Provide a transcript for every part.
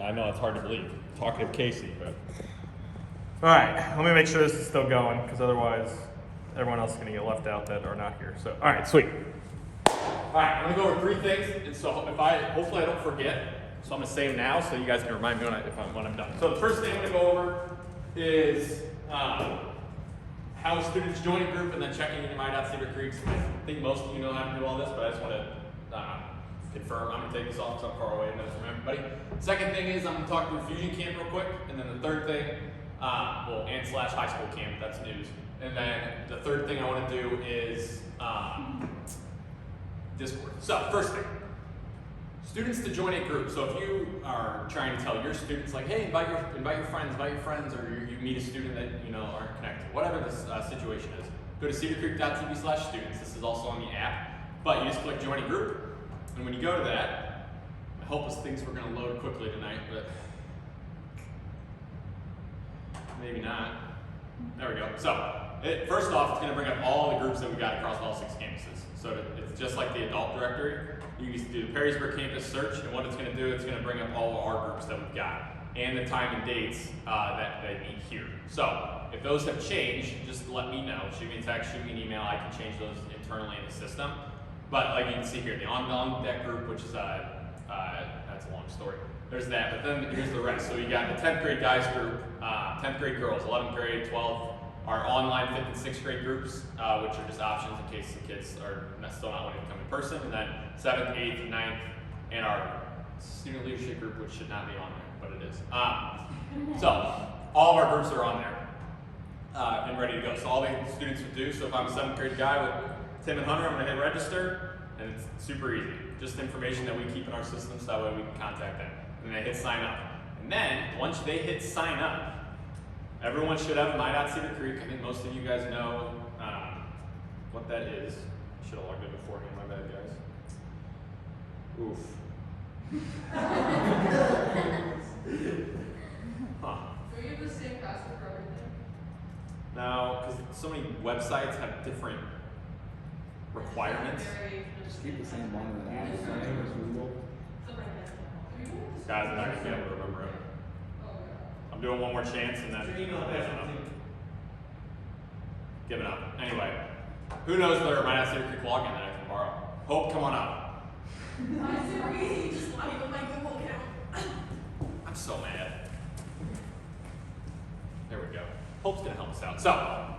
I know it's hard to believe, talking to Casey, but. All right, let me make sure this is still going, because otherwise everyone else is going to get left out that are not here. So, all right, sweet. All right, I'm gonna go over 3 things, and so hopefully I don't forget. So I'm gonna say them now, so you guys can remind me when I'm done. So the first thing I'm gonna go over is how students join a group, and then checking into My.Cedar Creek. I think most of you know how to do all this, but I just want to confirm. I'm gonna take this off because I'm far away and know from everybody. Second thing is I'm gonna talk through Fusion Camp real quick, and then the third thing, and slash high school camp. That's news. And then the third thing I want to do is Discord. So first thing, students to join a group. So if you are trying to tell your students, like, hey, invite your friends, or you meet a student that aren't connected, whatever the situation is, go to cedarcreek.tv/students. This is also on the app, but you just click join a group, and when you go to that, I hope this thinks we're going to load quickly tonight, but maybe not. There we go. So first off, it's going to bring up all the groups that we got across all 6 campuses. So it's just like the adult directory. You can do the Perrysburg campus search, and what it's going to do, it's going to bring up all of our groups that we've got and the time and dates that they meet here. So if those have changed, just let me know. Shoot me a text, shoot me an email. I can change those internally in the system. But like you can see here, the on deck group, which is that's a long story. There's that, but then here's the rest. So you got the 10th grade guys group, 10th grade girls, 11th grade, 12th. Our online 5th and 6th grade groups, which are just options in case the kids are still not wanting to come in person, and then 7th, 8th, and 9th, and our student leadership group, which should not be on there, but it is. So all of our groups are on there and ready to go. So all the students would do. So if I'm a 7th grade guy with Tim and Hunter, I'm going to hit register, and it's super easy. Just information that we keep in our system, so that way we can contact them. And they hit sign up. And then once they hit sign up, everyone should have My.Cedar Creek. I think most of you guys know what that is. I should have logged in beforehand, my bad, guys. Oof. Huh. Do we have the same password for everything? No, because so many websites have different requirements. Just keep the same one in the app. Guys, I'm not going to be able to remember it. I'm doing one more chance and then giving up. Anyway, who knows whether My.Cedar Creek login that I can borrow? Hope, come on up. I'm so mad. There we go. Hope's gonna help us out. So,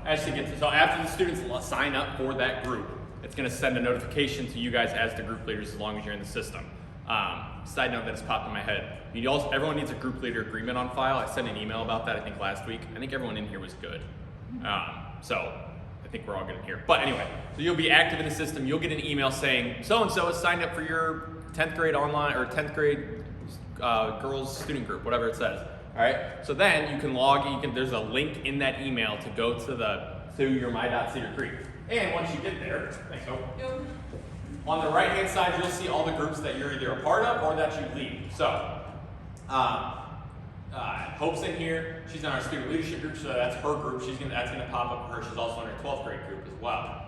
after the students sign up for that group, it's gonna send a notification to you guys as the group leaders as long as you're in the system. Side note that just popped in my head. Everyone needs a group leader agreement on file. I sent an email about that, I think, last week. I think everyone in here was good. So I think we're all good in here. But anyway, so you'll be active in the system. You'll get an email saying, so-and-so has signed up for your 10th grade online or 10th grade girls student group, whatever it says. All right. So then you can there's a link in that email to go to your My.Cedar Creek. And once you get there, thanks, Hope. Yep. On the right-hand side, you'll see all the groups that you're either a part of or that you lead. So, Hope's in here. She's in our student leadership group, so that's her group. That's gonna pop up for her. She's also in her 12th grade group as well.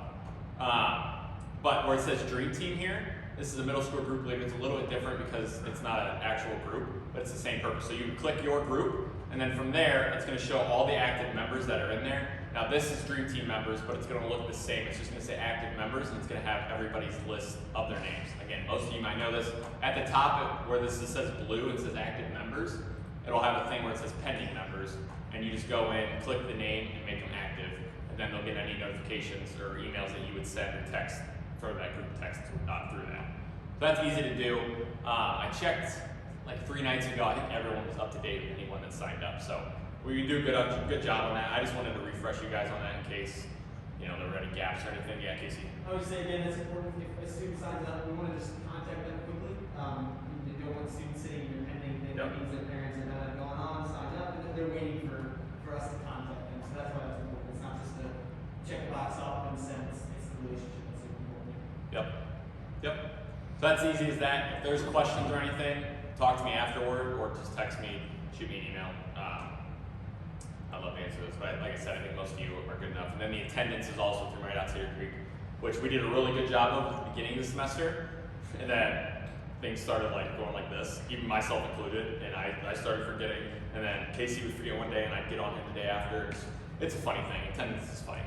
But where it says Dream Team here, this is a middle school group leader. It's a little bit different because it's not an actual group, but it's the same purpose. So you can click your group, and then from there, it's gonna show all the active members that are in there. Now this is Dream Team members, but it's going to look the same. It's just going to say active members, and it's going to have everybody's list of their names. Again, most of you might know this. At the top, where this says blue and says active members, it'll have a thing where it says pending members, and you just go in, click the name, and make them active, and then they'll get any notifications or emails that you would send and text for that group text through that. So that's easy to do. I checked like 3 nights ago. I think everyone was up to date with anyone that signed up. So we do a good job on that. I just wanted to refresh you guys on that in case there were any gaps or anything. Yeah, Casey. I would say again, it's important if a student signs up, we want to just contact them quickly. You don't want students sitting in your pending thing. That means their parents are not going on, signed up, and they're waiting for us to contact them. So that's why that's important. It's not just a check box off and send. It's the relationship that's important. Yep. So that's easy as that. If there's questions or anything, talk to me afterward or just text me, shoot me an email. I'd love to answer this, but like I said, I think most of you are good enough. And then the attendance is also through My.Cedar Creek, which we did a really good job of at the beginning of the semester. And then things started like going like this, even myself included, and I started forgetting. And then Casey would forget one day, and I'd get on him the day after. It's a funny thing. Attendance is funny.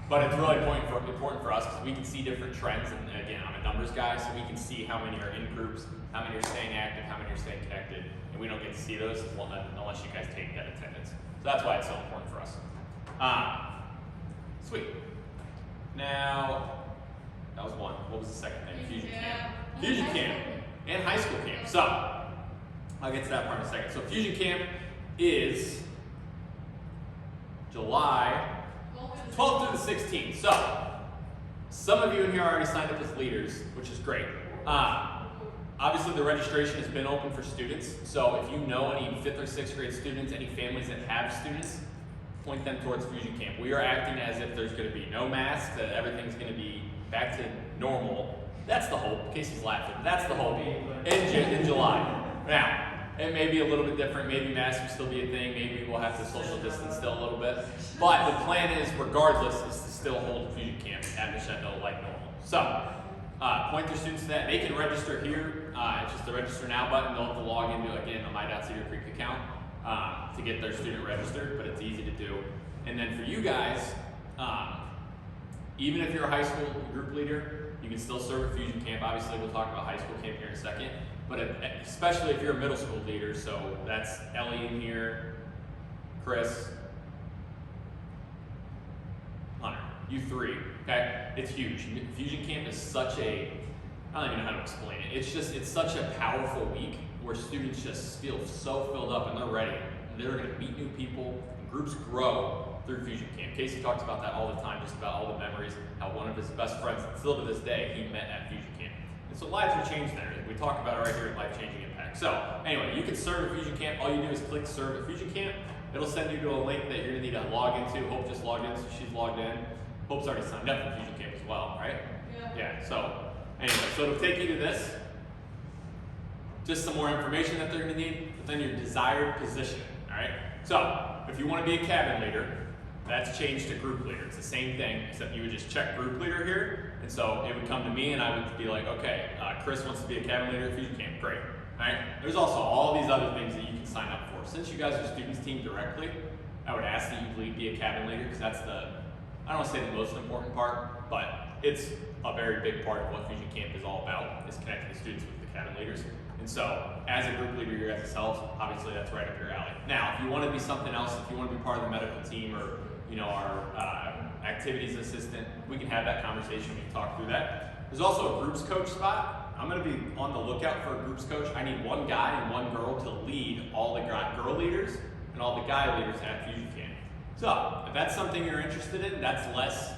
But it's really important for us because we can see different trends. And again, I'm a numbers guy, so we can see how many are in groups, how many are staying active, how many are staying connected. And we don't get to see those unless you guys take that attendance. So that's why it's so important for us. Sweet. Now, that was one. What was the second thing? Fusion Camp. Fusion Camp and high school camp. So, I'll get to that part in a second. So Fusion Camp is July 12th through the 16th. So, some of you in here already signed up as leaders, which is great. Obviously, the registration has been open for students. So, if you know any 5th or 6th grade students, any families that have students, point them towards Fusion Camp. We are acting as if there's going to be no masks, that everything's going to be back to normal. That's the hope. Casey's laughing. That's the hope. In July. Now, it may be a little bit different. Maybe masks will still be a thing. Maybe we'll have to social distance still a little bit. But the plan is, regardless, is to still hold Fusion Camp at Crescendo like normal. So, point your students to that. They can register here. It's just the register now button. They'll have to log into, again, a My.Cedar Creek account to get their student registered, but it's easy to do. And then for you guys, even if you're a high school group leader, you can still serve at Fusion Camp. Obviously, we'll talk about high school camp here in a second. But especially if you're a middle school leader, so that's Ellie in here, Chris, Hunter, you three, okay? It's huge. Fusion Camp is such a, I don't even know how to explain it. It's such a powerful week where students just feel so filled up and they're ready. They're gonna meet new people, and groups grow through Fusion Camp. Casey talks about that all the time, just about all the memories, how one of his best friends, still to this day, he met at Fusion Camp. And so lives are changed there. We talk about it right here at Life Changing Impact. So anyway, you can serve at Fusion Camp. All you do is click Serve at Fusion Camp. It'll send you to a link that you're gonna need to log into. Hope just logged in, so she's logged in. Hope's already signed up for Fusion Camp as well, right? Yeah, so anyway, so it'll take you to this. Just some more information that they're gonna need, but then your desired position, all right? So, if you wanna be a cabin leader, that's changed to group leader. It's the same thing, except you would just check group leader here, and so it would come to me and I would be like, okay, Chris wants to be a cabin leader at Fusion Camp, great, all right? There's also all these other things that you can sign up for. Since you guys are students team directly, I would ask that you be a cabin leader, because that's the, I don't wanna say the most important part, but it's a very big part of what Fusion Camp is all about, is connecting the students with the cabin leaders. And so, as a group leader, your guys' selves, obviously that's right up your alley. Now, if you want to be something else, if you want to be part of the medical team or, you know, our activities assistant, we can have that conversation. We can talk through that. There's also a groups coach spot. I'm going to be on the lookout for a groups coach. I need one guy and one girl to lead all the girl leaders and all the guy leaders at Fusion Camp. So, if that's something you're interested in, that's less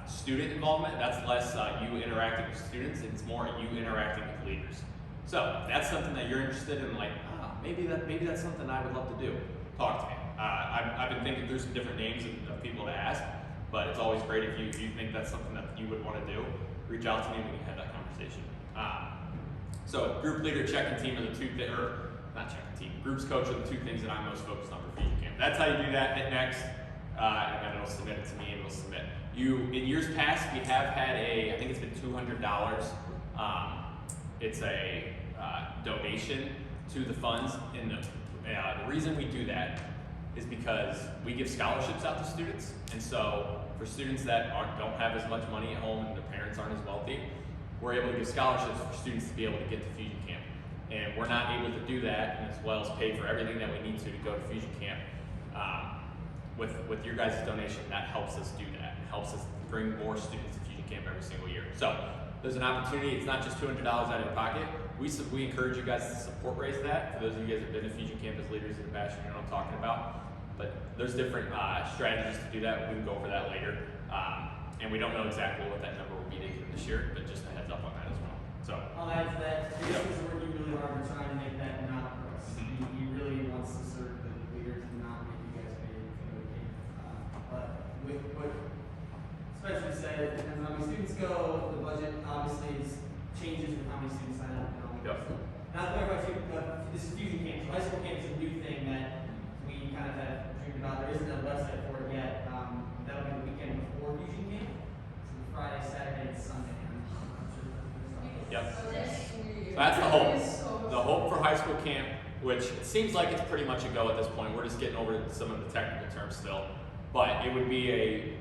student involvement. That's less you interacting with students. It's more you interacting with leaders. So if that's something that you're interested in, like, maybe that's something I would love to do, talk to me. I've been thinking through some different names of people to ask, but it's always great if you think that's something that you would want to do, reach out to me and we can have that conversation. So group leader, check-in team are the two things, or not check-in team, groups coach are the two things that I'm most focused on for Fusion Camp. That's how you do that. Hit next, and then it'll submit it to me and it'll submit. In years past, we have had I think it's been $200. It's a donation to the funds, and the reason we do that is because we give scholarships out to students, and so for students that don't have as much money at home and their parents aren't as wealthy, we're able to give scholarships for students to be able to get to Fusion Camp. And we're not able to do that, and as well as pay for everything that we need to go to Fusion Camp. With your guys' donation, that helps us do that. It helps us bring more students to Fusion Camp every single year. So there's an opportunity. It's not just $200 out of your pocket. We encourage you guys to support raise that. For those of you guys that have been to Fusion Camp as leaders in the past, you know what I'm talking about. But there's different strategies to do that. We can go over that later. And we don't know exactly what that number will be this year, but just a heads up on that as well. So I'll add to that. Jason is working really hard to try and make that not for us. He really wants to serve the leaders and not make you guys pay for the game. But with what Spencer said, it depends on how many students go. The budget obviously changes with how many students sign up and all that Yep. stuff. Now, to clarify too, this is Fusion Camp. So high school camp is a new thing that we kind of have dreamed about. There isn't a website for it yet. That'll be the weekend before Fusion Camp. So Friday, Saturday, and Sunday. I'm not sure if that's Yep. So this That's the hope. It's so The hope for high school camp, which it seems like it's pretty much a go at this point. We're just getting over some of the technical terms still. But it'd be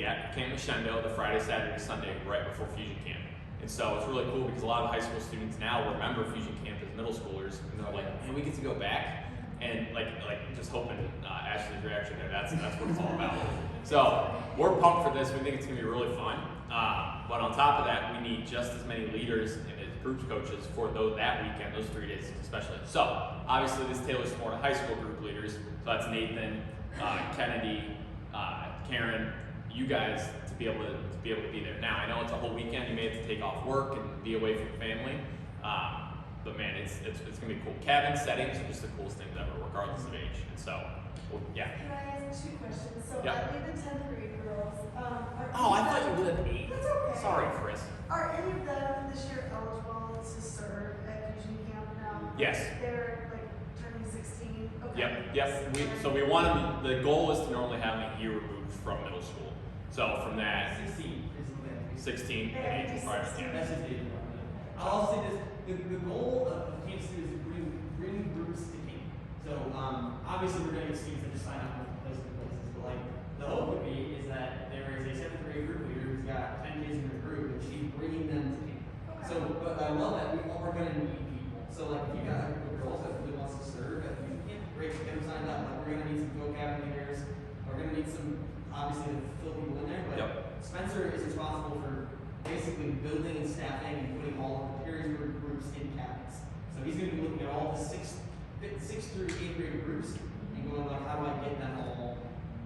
at Camp Machendo the Friday, Saturday, Sunday, right before Fusion Camp. And so it's really cool because a lot of high school students now remember Fusion Camp as middle schoolers, and they're like, man, we get to go back. And like just hoping Ashley's reaction there, that's what it's all about. So we're pumped for this. We think it's gonna be really fun. But on top of that, we need just as many leaders and as groups coaches for that weekend, those 3 days especially. So obviously this tailors more to high school group leaders. So that's Nathan, Kennedy, Karen, you guys to be able to be there. Now I know it's a whole weekend. You may have to take off work and be away from family. But man, it's gonna be cool. Cabin settings are just the coolest things ever, regardless of age. And so, yeah. Can I ask 2 questions? So Yeah. I lead the 10th grade girls. Oh, I thought you lived 8. That's okay. Sorry, Chris. Are any of them this year eligible to serve at Fusion Camp now? Yes. They're like turning 16. Okay. Yep. So we want them. The goal is to normally have them a year removed from middle school. So from that, 16 is what they have to be. 16 They have and to be 18 private. 16. Yeah. That's just the I'll say this, the goal of Camp Stu is to bring groups to camp. So obviously we're gonna get students that just sign up with places, but like the hope would be is that there is a 7th grade group leader who's got 10 kids in her group and she's bringing them to camp. Okay. So, but I love that we are gonna need people. So like if you got a group of girls that really wants to serve at Fusion Camp, great, get them signed up. Like we're gonna need some go-cabin leaders. We're gonna need some obviously to fill people in there, but Yep. Spencer is responsible for basically building and staffing and putting all of the Perrysburg groups in cabins. So he's going to be looking at all the 6th through 8th grade groups and going like, how do I get them all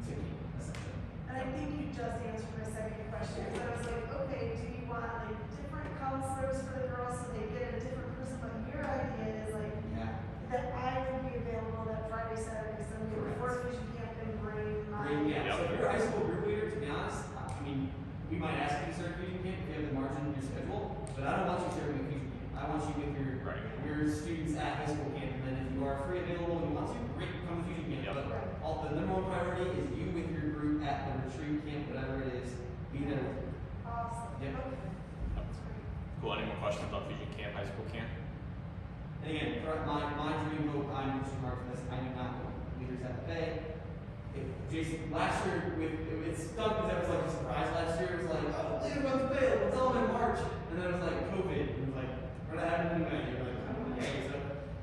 to camp, essentially. And I think you just answered my second question. Because I was like, okay, do you want like different counselors for the girls so they get a different person? But your idea is like Yeah. that I would be available that Friday, Saturday, Sunday before Fusion Camp and bring my. Great, yeah. Yep. So if you're a high school group leader, to be honest, I mean, we might ask you to serve Fusion Camp if you have the margin in your schedule, but I don't want you serving at Fusion Camp. I want you with your students at high school camp, and then if you are free available and you want to, great, come to Fusion Camp. Yep. But the number one priority is you with your group at the retreat camp, whatever it is, be there. Awesome. Yep. Okay. That's great. Cool. Any more questions on Fusion Camp, high school camp? And again, my dream hope, I'm pushing hard for this. I do not know leaders have to pay. Jason, last year, it stunk because it was like a surprise last year. It was like, oh, leaders have to pay. We'll tell them in March. And then it was like COVID. And it was like, we're not having any money. You're like, oh, okay. So,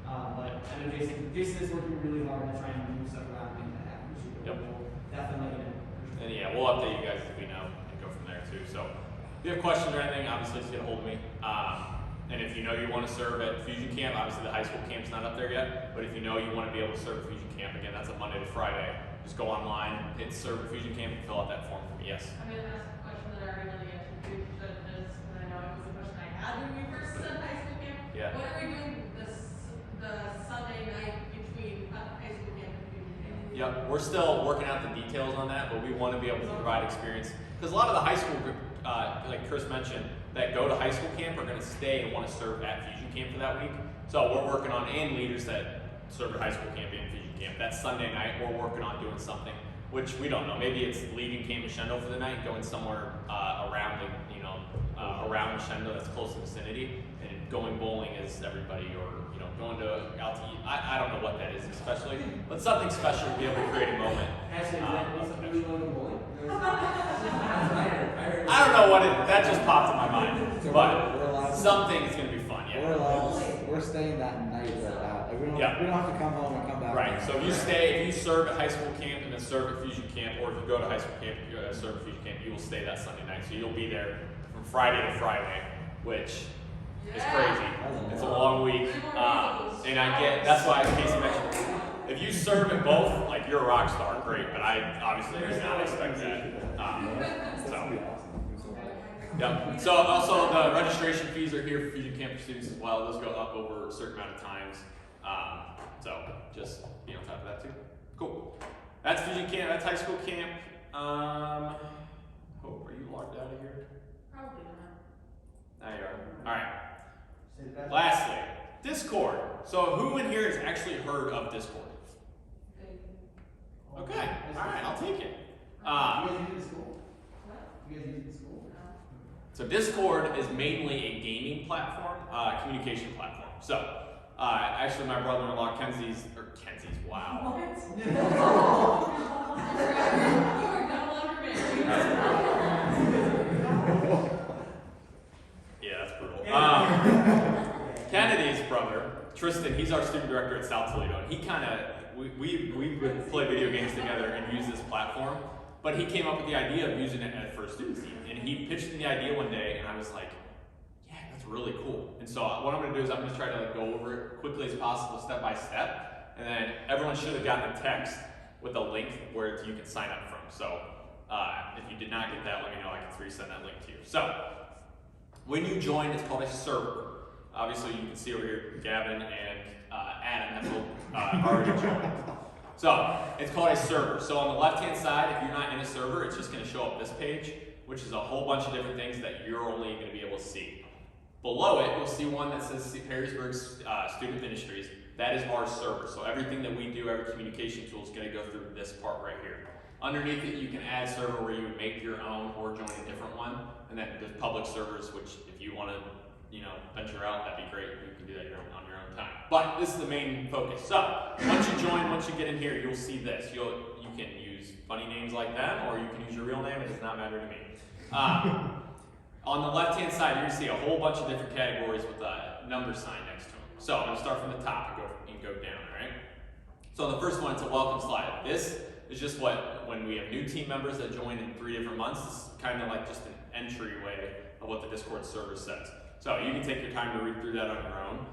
but I know Jason is working really hard to try and move stuff around and make that happen. Which Yep. we'll definitely let you know. For sure. And yeah, we'll update you guys as we know and go from there too. So if you have questions or anything, obviously just get a hold of me. And if you know you want to serve at Fusion Camp, obviously the high school camp's not up there yet, but if you know you want to be able to serve at Fusion Camp, again, that's a Monday to Friday. Just go online, hit serve at Fusion Camp, and fill out that form for me. Yes. I'm gonna ask a question that I already know the answer to, but this, and I know it was a question I had when we first said high school camp. Yeah. What are we doing the Sunday night between high school camp and Fusion camp? Yep, we're still working out the details on that, but we want to be able to provide experience. Because a lot of the high school group, like Chris mentioned, that go to high school camp are going to stay and want to serve at Fusion Camp for that week. So we're working on, and leaders that serve at high school camp and Fusion Camp. That Sunday night, we're working on doing something, which we don't know. Maybe it's leaving Camp Machendo for the night, going somewhere around around Machendo that's close to the vicinity, and going bowling as everybody, or going to out to eat. I don't know what that is especially, but something special to be able to create a moment. Actually, is that something really low bowling? I don't know what that just popped in my mind, So but we're allowed to- something is going to be fun. We're Yeah. allowed, we're staying that night right out. Like, we don't have to come home and come back. Right. So if you serve at high school camp and then serve at Fusion Camp, or if you go to high school camp and you serve at Fusion Camp, you will stay that Sunday night. So you'll be there from Friday to Friday, which is crazy. It's a long week, and I get that's why Casey mentioned. If you serve at both, like you're a rock star, great. But I obviously did not expect that. That's So. gonna be awesome. Yep. So also the registration fees are here for Fusion Camp students as well. Those go up over a certain amount of times. So just be on top of that too. Cool. That's Fusion Camp. That's high school camp. Hope, are you logged out of here? Probably not. There you are. All right. Lastly, Discord. So who in here has actually heard of Discord? Okay. All right. I'll take it. You guys use it in school? What? You guys use it in school? So Discord is mainly a gaming platform, communication platform. So actually my brother-in-law Kenzie's, wow. What? You are no longer married. Yeah, that's brutal. Kennedy's brother, Tristan, he's our student director at South Toledo, and he kind of, we would play video games together and use this platform, but he came up with the idea of using it for a student team, and he pitched me the idea one day, and I was like, yeah, that's really cool. And so what I'm going to do is I'm going to try to like go over it quickly as possible, step by step, and then everyone should have gotten a text with a link where you can sign up from. So if you did not get that, let me know. I can resend that link to you. So when you join, it's called a server. Obviously, you can see over here, Gavin and Adam have already joined. So it's called a server. So on the left-hand side, if you're not in a server, it's just going to show up this page, which is a whole bunch of different things that you're only going to be able to see. Below it, you'll see one that says Perrysburg Student Ministries. That is our server. So everything that we do, every communication tool is going to go through this part right here. Underneath it, you can add server where you would make your own or join a different one. And then there's public servers, which if you want to, venture out, that'd be great. You can do that on your own time. But this is the main focus. So once you join, once you get in here, you'll see this. You can use funny names like that, or you can use your real name. It does not matter to me. On the left-hand side, you're going to see a whole bunch of different categories with a number sign next to them. So I'm going to start from the top and go down, all right? So the first one, it's a welcome slide. This is just when we have new team members that join in 3 different months, it's kind of like just an entryway of what the Discord server says. So you can take your time to read through that on your own.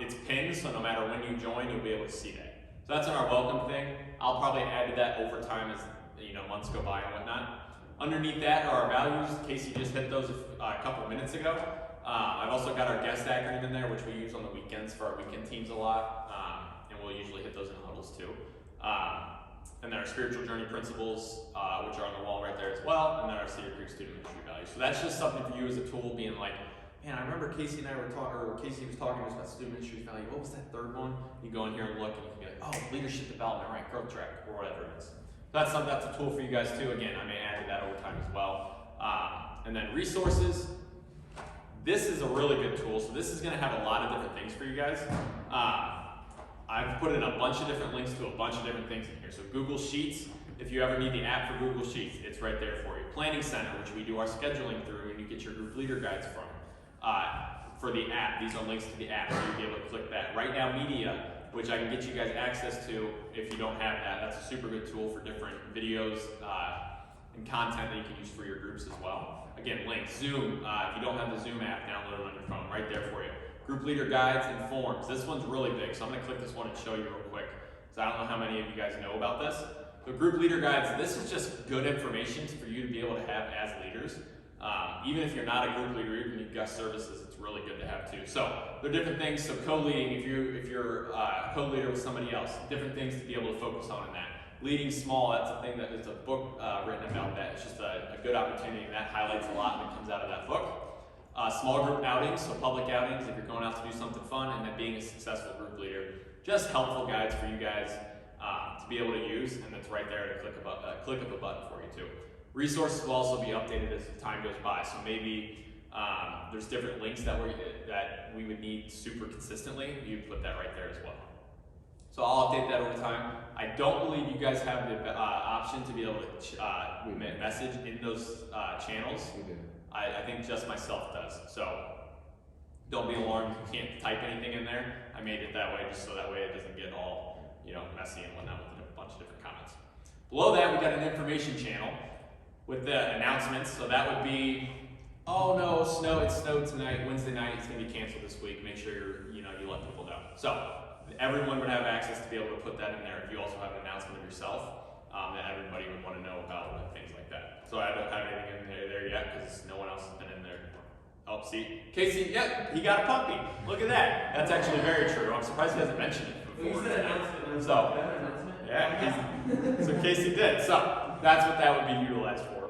It's pinned, so no matter when you join, you'll be able to see that. So that's in our welcome thing. I'll probably add to that over time as months go by and whatnot. Underneath that are our values. Casey just hit those a couple minutes ago. I've also got our guest acronym in there, which we use on the weekends for our weekend teams a lot, and we'll usually hit those in huddles too. And then our spiritual journey principles, which are on the wall right there as well, and then our Cedar Creek student ministry values. So that's just something for you as a tool, being like, man, I remember Casey and I were talking, or Casey was talking to us about student ministry value. What was that third one? You go in here and look, and you can be like, oh, leadership development, right, growth track, or whatever it is. That's a tool for you guys too. Again, I may add to that over time as well. And then resources. This is a really good tool. So this is going to have a lot of different things for you guys. I've put in a bunch of different links to a bunch of different things in here. So Google Sheets, if you ever need the app for Google Sheets, it's right there for you. Planning Center, which we do our scheduling through, and you get your group leader guides from. For the app, these are links to the app, so you'll be able to click that. Right Now Media, which I can get you guys access to if you don't have that. That's a super good tool for different videos and content that you can use for your groups as well. Again, links. Zoom, if you don't have the Zoom app, download it on your phone, right there for you. Group leader guides and forms. This one's really big, so I'm gonna click this one and show you real quick. So I don't know how many of you guys know about this. The group leader guides, this is just good information for you to be able to have as leaders. Even if you're not a group leader, even if you've got services, it's really good to have too. So there are different things. So co-leading, if you're a co-leader with somebody else, different things to be able to focus on in that. Leading small, that's a thing that is a book written about that. It's just a good opportunity, and that highlights a lot that comes out of that book. Small group outings, so public outings, if you're going out to do something fun, and then being a successful group leader. Just helpful guides for you guys to be able to use, and it's right there to click of a button for you too. Resources will also be updated as time goes by, so maybe there's different links that we would need super consistently. You put that right there as well. So I'll update that over time. I don't believe you guys have the option to be able to message in those channels. We do. I think just myself does. So don't be alarmed if you can't type anything in there. I made it that way just so that way it doesn't get all messy and whatnot with a bunch of different comments. Below that, we got an information channel with the announcements. So that would be, oh no, it snowed tonight, Wednesday night, it's gonna be canceled this week. Make sure you let people know. So everyone would have access to be able to put that in there if you also have an announcement of yourself that everybody would want to know about and things like that. So I don't have anything in there yet because no one else has been in there. Oh, see, Casey, yep, he got a puppy. Look at that. That's actually very true. I'm surprised he hasn't mentioned it before. You said announcement. So, That announcement? yeah, so Casey did. So that's what that would be utilized for.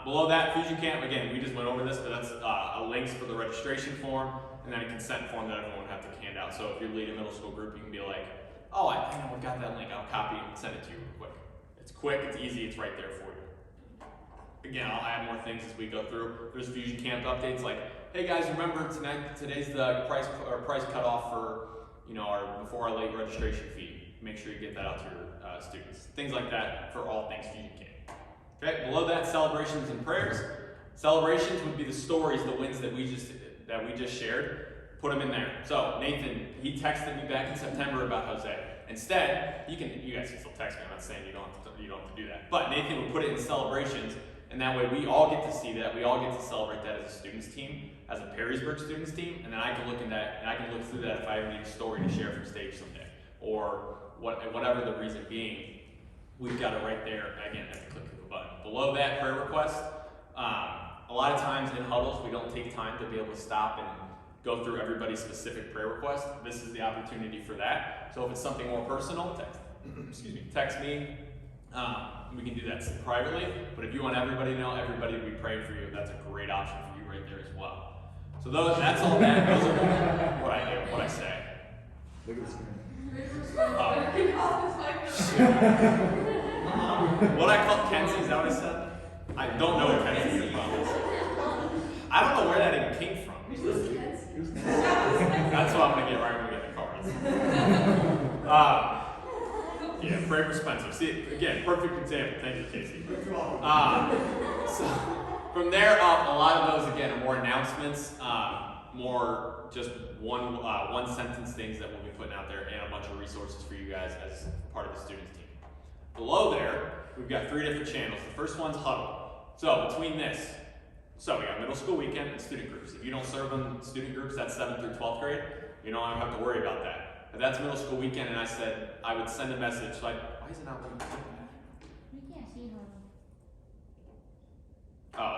Below that, Fusion Camp, again, we just went over this, but that's links for the registration form and then a consent form that everyone would have to hand out. So if you're leading a middle school group, you can be like, oh, I know I got that link. I'll copy it and send it to you real quick. It's quick, it's easy, it's right there for you. again, I'll add more things as we go through. There's Fusion Camp updates like, hey guys, remember today's the price cutoff for our before our late registration fee. Make sure you get that out to your students. Things like that for all things Fusion Camp. Okay, below that, celebrations and prayers. Celebrations would be the stories, the wins that we just shared. Put them in there. So Nathan, he texted me back in September about Jose. Instead, you guys can still text me. I'm not saying you don't have to do that. But Nathan would put it in celebrations, and that way we all get to see that. We all get to celebrate that as a students team, as a Perrysburg students team, and then I can look in that and I can look through that if I ever need a story to share from stage someday, or whatever the reason being. We've got it right there again at the click of a button. Below that, prayer request. A lot of times in huddles, we don't take time to be able to stop and go through everybody's specific prayer request. This is the opportunity for that. So if it's something more personal, text me. We can do that privately. But if you want everybody to know, everybody will be praying for you. That's a great option for you right there as well. So that's all that. Those are what I do, what I say. Look at the screen. What I call Kenzie, is that what I said? I don't know what Kenzie is. I don't know where that even came from. That's what I'm gonna get right when we get the cards. Yeah, pray for Spencer. See, again, perfect example. Thank you, Casey. So from there up, a lot of those again are more announcements, more just one sentence things that we'll be putting out there, and a bunch of resources for you guys as part of the students team. Below there, we've got 3 different channels. The first one's Huddle. So between this, we got middle school weekend and student groups. If you don't serve in student groups, that's 7th through 12th grade. You don't have to worry about that. But that's middle school weekend, and I said I would send a message like, why is it not letting me do that? We can't see her. Oh,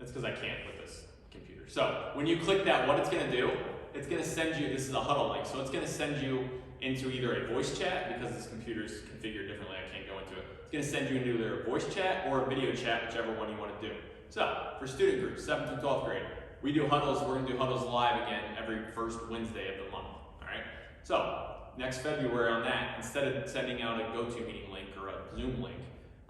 it's because I can't with this computer. So when you click that, what it's going to do, it's going to send you, this is a Huddle link, so it's going to send you into either a voice chat, because this computer's configured differently, I can't go into it. It's going to send you into either a voice chat or a video chat, whichever one you want to do. So for student groups, 7th through 12th grade, we do Huddles. We're going to do Huddles live again every first Wednesday of the month. All right. So next February on that, instead of sending out a GoToMeeting link or a Zoom link,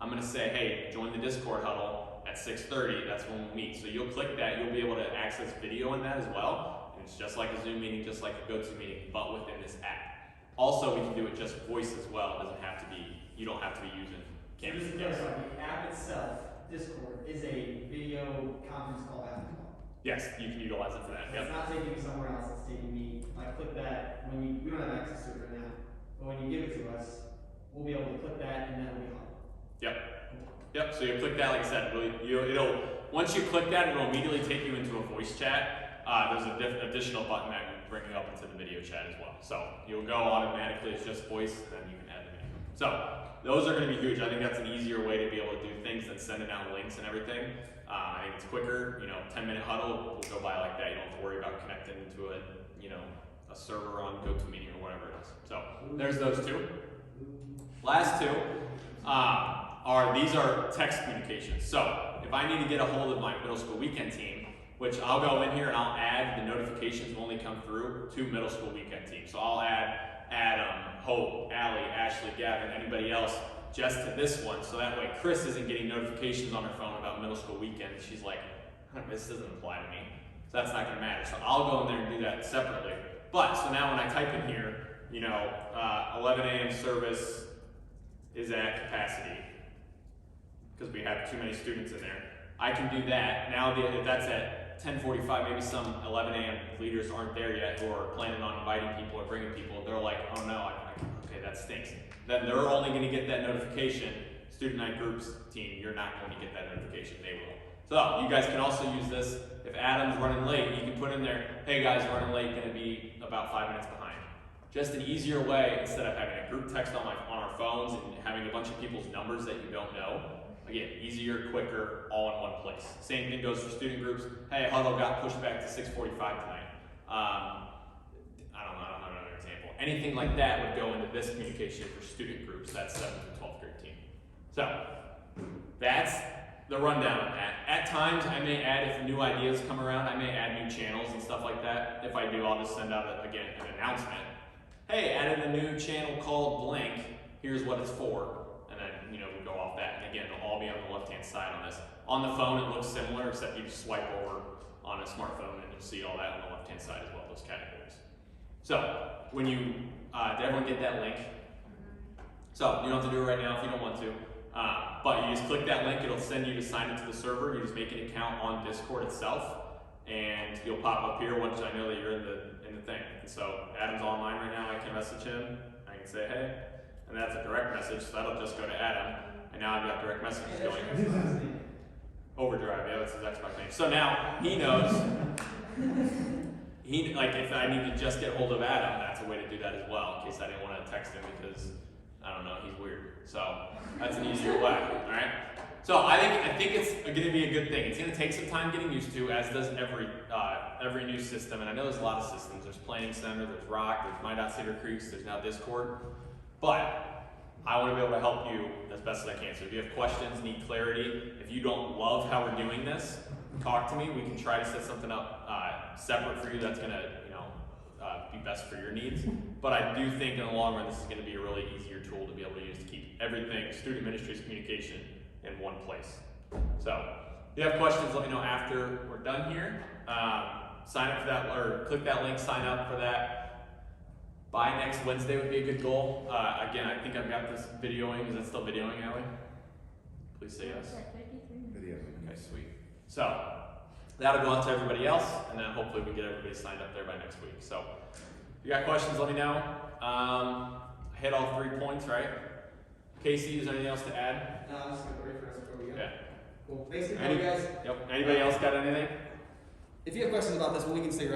I'm going to say, hey, join the Discord huddle at 6:30. That's when we'll meet. So you'll click that. You'll be able to access video in that as well. And it's just like a Zoom meeting, just like a GoToMeeting, but within this app. Also, we can do it just voice as well. It doesn't have to be. You don't have to be using cameras. So just to clarify, the app itself, Discord, is a video conference call app. Yes, you can utilize it for that. It's Yep. not taking me somewhere else, it's taking me, if I click that, we don't have access to it right now, but when you give it to us, we'll be able to click that and then it'll be on. Yep. So you click that, like I said, it'll once you click that, it'll immediately take you into a voice chat. There's an additional button that will bring you up into the video chat as well. So you'll go automatically, it's just voice, and then you can add the video. So those are going to be huge. I think that's an easier way to be able to do things than sending out links and everything. I think it's quicker. 10-minute huddle will go by like that. You don't have to worry about connecting to a server on GoToMeeting or whatever it is. So there's those 2. Last 2 these are text communications. So if I need to get a hold of my middle school weekend team, which I'll go in here and I'll add the notifications will only come through to middle school weekend team. So I'll add Adam, Hope, Allie, Ashley, Gavin, anybody else just to this one. So that way Chris isn't getting notifications on her phone about middle school weekend. She's like, this doesn't apply to me. So that's not going to matter. So I'll go in there and do that separately. But so now when I type in here, 11 a.m. service is at capacity because we have too many students in there. I can do that. Now if that's at 10:45, maybe some 11 a.m. leaders aren't there yet who are planning on inviting people or bringing people. They're like, oh no, okay, that stinks. Then they're only going to get that notification. Student night groups team, you're not going to get that notification. They will. So you guys can also use this. If Adam's running late, you can put in there, hey guys, running late, going to be about 5 minutes behind. Just an easier way instead of having a group text on our phones and having a bunch of people's numbers that you don't know. Again, easier, quicker, all in one place. Same thing goes for student groups. Hey, huddle got pushed back to 6:45 tonight. I don't have another example. Anything like that would go into this communication for student groups. That's 7th and 12th grade team. So that's the rundown on that. At times, I may add, if new ideas come around, I may add new channels and stuff like that. If I do, I'll just send out, an announcement. Hey, added a new channel called blank. Here's what it's for. And then we go off that. And again, they'll all be on the left-hand side on this. On the phone, it looks similar, except you just swipe over on a smartphone and you'll see all that on the left-hand side as well, those categories. So, when you, did everyone get that link? So, you don't have to do it right now if you don't want to. But you just click that link, it'll send you to sign into the server. You just make an account on Discord itself, and you'll pop up here once I know that you're in the thing. And so Adam's online right now, I can message him, I can say hey, and that's a direct message, so that'll just go to Adam, and now I've got direct messages going. Overdrive, yeah, that's his Xbox name. So now he knows, if I need to just get hold of Adam, that's a way to do that as well, in case I didn't want to text him because, I don't know, he's weird. So that's an easier way, all right? So I think it's going to be a good thing. It's going to take some time getting used to, as does every new system. And I know there's a lot of systems. There's Planning Center, there's Rock, there's My.Cedar Creeks, there's now Discord. But I want to be able to help you as best as I can. So if you have questions, need clarity, if you don't love how we're doing this, talk to me. We can try to set something up separate for you that's going to be best for your needs. But I do think in the long run, this is going to be a really easier tool to be able to use to keep everything, student administrative communication, in one place. So if you have questions, let me know after we're done here. Sign up for that, or click that link, sign up for that. By next Wednesday would be a good goal. Again, I think I've got this videoing. Is it still videoing, Allie? Please say yes. Video. Okay, sweet. So that'll go out to everybody else, and then hopefully we get everybody signed up there by next week. So if you got questions, let me know. I hit all 3 points, right? Casey, is there anything else to add? No, I'm just gonna wait for us before we go. Yeah. Cool. Thanks for coming, guys. Yep. Anybody else got anything? If you have questions about this, well, we can stay around.